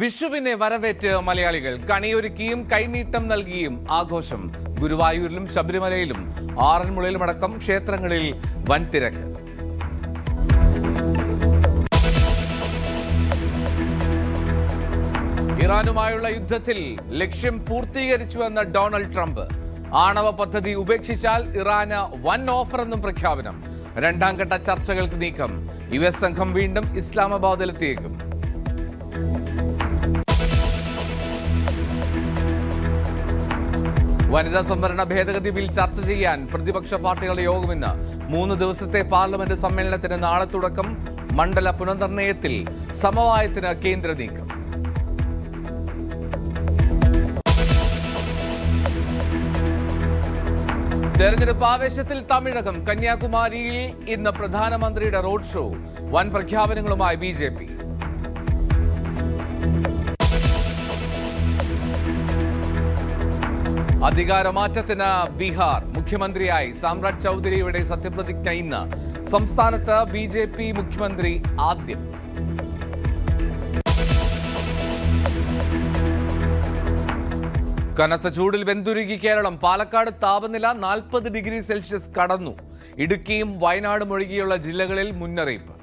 വിഷുവിനെ വരവേറ്റ് മലയാളികൾ കണിയൊരുക്കിയും കൈനീട്ടം നൽകിയും ആഘോഷം. ഗുരുവായൂരിലും ശബരിമലയിലും ആറന്മുളയിലുമടക്കം ക്ഷേത്രങ്ങളിൽ വൻ തിരക്ക്. ഇറാനുമായുള്ള യുദ്ധത്തിൽ ലക്ഷ്യം പൂർത്തീകരിച്ചുവെന്ന ഡൊണാൾഡ് ട്രംപ്. ആണവ പദ്ധതി ഉപേക്ഷിച്ചാൽ ഇറാന് വൻ ഓഫറെന്നും പ്രഖ്യാപനം. രണ്ടാം ഘട്ട ചർച്ചകൾക്ക് നീക്കം. US സംഘം വീണ്ടും ഇസ്ലാമാബാദിലെത്തിയേക്കും. വനിതാ സംവരണ ഭേദഗതി ബിൽ ചർച്ച ചെയ്യാൻ പ്രതിപക്ഷ പാർട്ടികളുടെ യോഗം ഇന്ന്. 3 ദിവസത്തെ പാർലമെന്റ് സമ്മേളനത്തിന് നാളെ തുടക്കം. മണ്ഡല പുനർനിർണയത്തിൽ സമവായത്തിന് കേന്ദ്ര നീക്കം. തെരഞ്ഞെടുപ്പ് ആവേശത്തിൽ തമിഴകം. കന്യാകുമാരിയിൽ ഇന്ന് പ്രധാനമന്ത്രിയുടെ റോഡ് ഷോ. വൻ പ്രഖ്യാപനങ്ങളുമായി BJP. അധികാരമാറ്റത്തിന് ബീഹാർ. മുഖ്യമന്ത്രിയായി സാമ്രാജ് ചൗധരിയുടെ സത്യപ്രതിജ്ഞ ഇന്ന്. സംസ്ഥാനത്ത് BJP മുഖ്യമന്ത്രി ആദ്യം. കനത്ത ചൂടിൽ വെന്തുരുകി കേരളം. പാലക്കാട് താപനില 40 ഡിഗ്രി സെൽഷ്യസ് കടന്നു. ഇടുക്കിയും വയനാടും ഒഴികെയുള്ള ജില്ലകളിൽ മുന്നറിയിപ്പ്.